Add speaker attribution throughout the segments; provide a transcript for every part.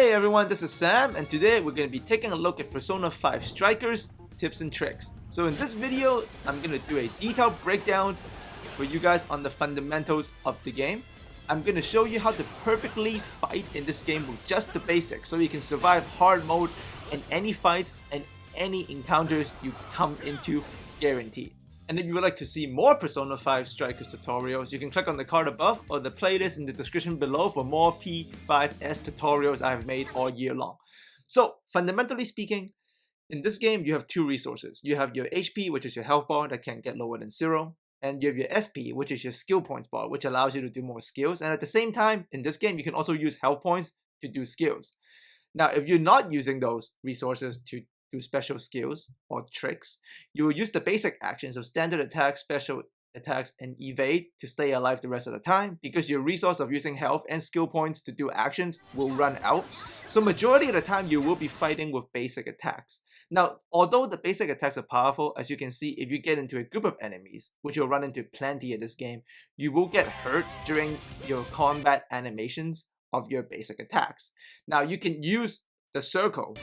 Speaker 1: Hey everyone, this is Sam, and today we're going to be taking a look at Persona 5 Strikers, tips and tricks. So in this video, I'm going to do a detailed breakdown for you guys on the fundamentals of the game. I'm going to show you how to perfectly fight in this game with just the basics, so you can survive hard mode in any fights and any encounters you come into, guaranteed. And if you would like to see more Persona 5 Strikers tutorials, you can click on the card above or the playlist in the description below for more P5S tutorials I have made all year long. So, fundamentally speaking, in this game you have two resources. You have your HP, which is your health bar that can get lower than 0, and you have your SP, which is your skill points bar, which allows you to do more skills. And at the same time, in this game, you can also use health points to do skills. Now, if you're not using those resources to do special skills or tricks, you will use the basic actions of standard attack, special attacks, and evade to stay alive the rest of the time, because your resource of using health and skill points to do actions will run out. So majority of the time you will be fighting with basic attacks. Now, although the basic attacks are powerful, as you can see, if you get into a group of enemies, which you'll run into plenty in this game, you will get hurt during your combat animations of your basic attacks. Now, you can use the circle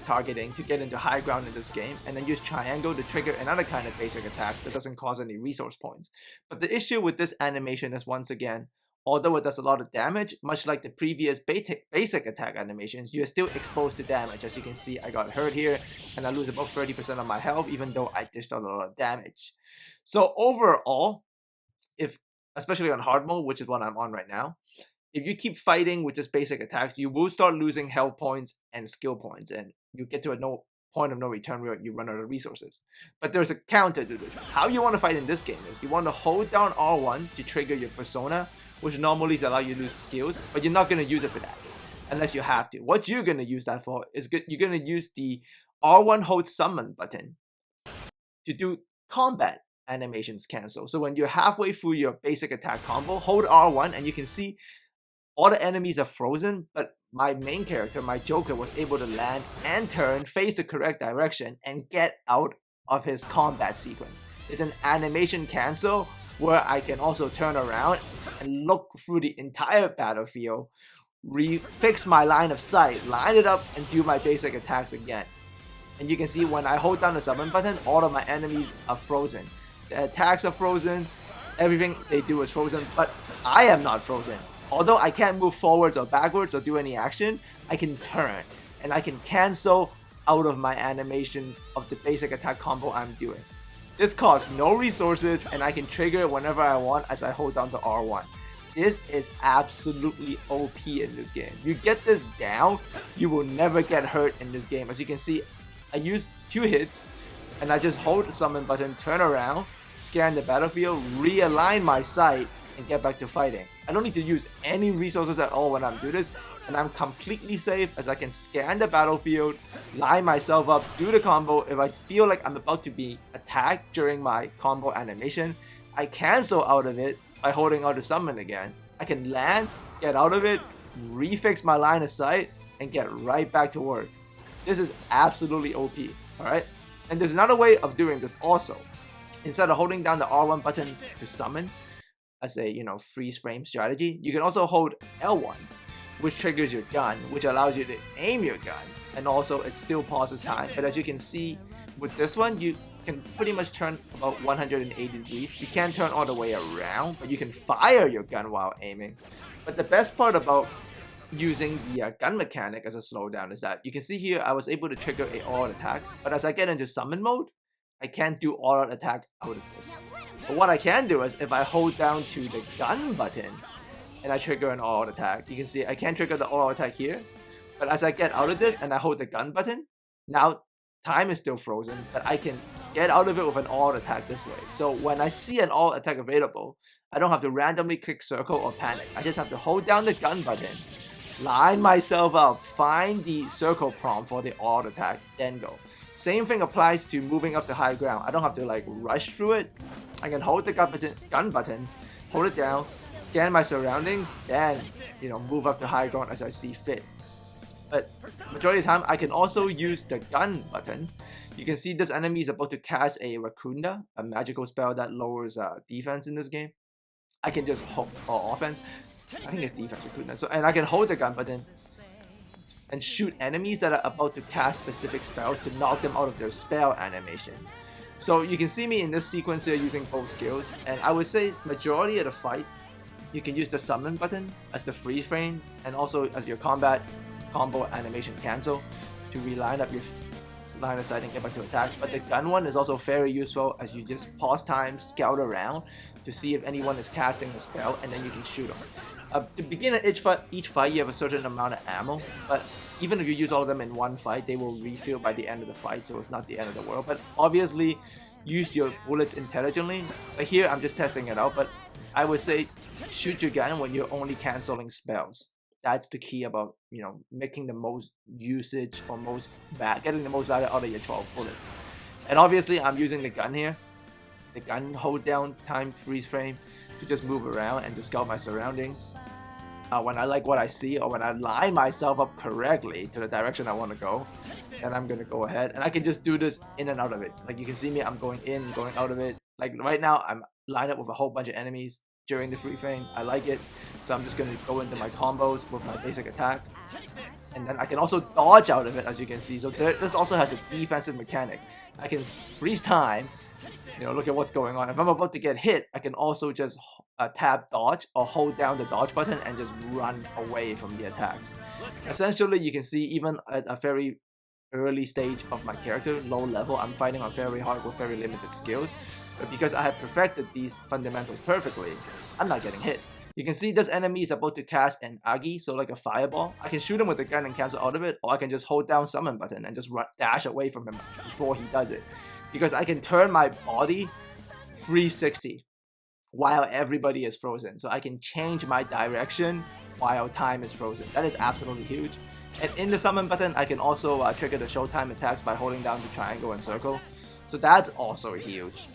Speaker 1: targeting to get into high ground in this game, and then use triangle to trigger another kind of basic attack that doesn't cost any resource points. But the issue with this animation is, once again, although it does a lot of damage, much like the previous basic attack animations, you are still exposed to damage. As you can see, I got hurt here and I lose about 30% of my health, even though I dished out a lot of damage. So overall, especially on hard mode, which is what I'm on right now, if you keep fighting with just basic attacks, you will start losing health points and skill points, and you get to a point of no return where you run out of resources. But there's a counter to this. How you want to fight in this game is you want to hold down R1 to trigger your persona, which normally allow you to lose skills, but you're not going to use it for that unless you have to. What you're going to use that for is you're going to use the R1 hold summon button to do combat animations cancel. So when you're halfway through your basic attack combo, hold R1 and you can see all the enemies are frozen, but my main character, my Joker, was able to land and turn, face the correct direction, and get out of his combat sequence. It's an animation cancel where I can also turn around and look through the entire battlefield, fix my line of sight, line it up, and do my basic attacks again. And you can see when I hold down the summon button, all of my enemies are frozen. The attacks are frozen, everything they do is frozen, but I am not frozen. Although I can't move forwards or backwards or do any action, I can turn and I can cancel out of my animations of the basic attack combo I'm doing. This costs no resources and I can trigger it whenever I want as I hold down the R1. This is absolutely OP in this game. You get this down, you will never get hurt in this game. As you can see, I used 2 hits and I just hold the summon button, turn around, scan the battlefield, realign my sight, and get back to fighting. I don't need to use any resources at all when I'm doing this, and I'm completely safe as I can scan the battlefield, line myself up, do the combo. If I feel like I'm about to be attacked during my combo animation, I cancel out of it by holding out the summon again. I can land, get out of it, refix my line of sight, and get right back to work. This is absolutely OP, alright? And there's another way of doing this also. Instead of holding down the R1 button to summon, as a freeze frame strategy, you can also hold L1, which triggers your gun, which allows you to aim your gun, and also it still pauses time. But as you can see with this one, you can pretty much turn about 180 degrees. You can't turn all the way around, but you can fire your gun while aiming. But the best part about using the gun mechanic as a slowdown is that you can see here I was able to trigger a all-out attack, but as I get into summon mode, I can't do all-out attack out of this. But what I can do is if I hold down to the gun button and I trigger an all-out attack, you can see I can't trigger the all-out attack here, but as I get out of this and I hold the gun button, now time is still frozen, but I can get out of it with an all-out attack this way. So when I see an all-out attack available, I don't have to randomly click circle or panic. I just have to hold down the gun button, line myself up, find the circle prompt for the all-out attack, then go. Same thing applies to moving up the high ground. I don't have to rush through it. I can hold the gun button, hold it down, scan my surroundings, then move up the high ground as I see fit. But majority of the time, I can also use the gun button. You can see this enemy is about to cast a Rakunda, a magical spell that lowers defense in this game. I can just hold offense. I think it's defense Rakunda. And I can hold the gun button, and shoot enemies that are about to cast specific spells to knock them out of their spell animation. So you can see me in this sequence here using both skills, and I would say majority of the fight you can use the summon button as the freeze frame and also as your combat combo animation cancel to reline up your line of sight and get back to attack. But the gun one is also very useful as you just pause time, scout around to see if anyone is casting a spell, and then you can shoot them. To begin at each fight you have a certain amount of ammo, but even if you use all of them in one fight, they will refill by the end of the fight, so it's not the end of the world. But obviously use your bullets intelligently. But here I'm just testing it out, but I would say shoot your gun when you're only canceling spells. That's the key about, you know, making the most usage or getting the most value out of your 12 bullets. And obviously I'm using the gun here. The gun hold down time freeze frame to just move around and to scout my surroundings. When I like what I see, or when I line myself up correctly to the direction I want to go, then I'm gonna go ahead and I can just do this in and out of it. Like you can see me, I'm going in, going out of it. Like right now, I'm lined up with a whole bunch of enemies during the free frame. I like it, so I'm just gonna go into my combos with my basic attack, and then I can also dodge out of it, as you can see. So this also has a defensive mechanic. I can freeze time. You know, look at what's going on. If I'm about to get hit, I can also just tap dodge or hold down the dodge button and just run away from the attacks. Essentially, you can see even at a very early stage of my character, low level, I'm fighting on very hard with very limited skills. But because I have perfected these fundamentals perfectly, I'm not getting hit. You can see this enemy is about to cast an Agi, so like a fireball. I can shoot him with the gun and cancel out of it, or I can just hold down summon button and just dash away from him before he does it. Because I can turn my body 360 while everybody is frozen. So I can change my direction while time is frozen. That is absolutely huge. And in the summon button, I can also trigger the showtime attacks by holding down the triangle and circle. So that's also huge.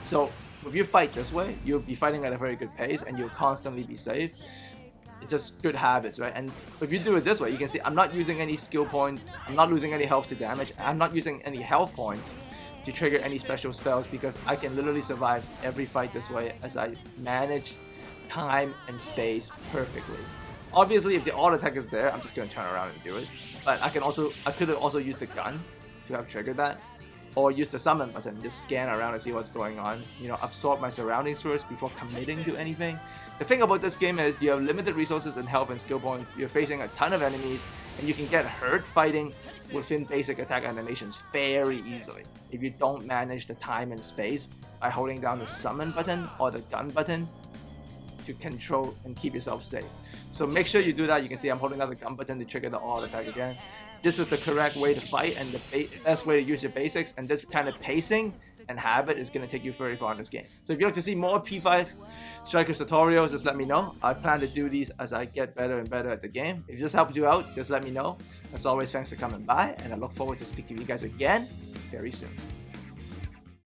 Speaker 1: So if you fight this way, you'll be fighting at a very good pace and you'll constantly be safe. It's just good habits, right? And if you do it this way, you can see I'm not using any skill points, I'm not losing any health to damage, I'm not using any health points to trigger any special spells, because I can literally survive every fight this way as I manage time and space perfectly. Obviously, if the auto attack is there, I'm just going to turn around and do it. But I could have also used the gun to have triggered that, or use the summon button, just scan around and see what's going on. You know, absorb my surroundings first before committing to anything. The thing about this game is you have limited resources and health and skill points. You're facing a ton of enemies, and you can get hurt fighting within basic attack animations very easily if you don't manage the time and space by holding down the summon button or the gun button to control and keep yourself safe. So make sure you do that. You can see I'm holding down the gun button to trigger the auto attack again. This is the correct way to fight and the best way to use your basics, and this kind of pacing and habit is going to take you very far in this game. So if you'd like to see more P5 Strikers tutorials, just let me know. I plan to do these as I get better and better at the game. If this helped you out, just let me know. As always, thanks for coming by, and I look forward to speaking to you guys again very soon.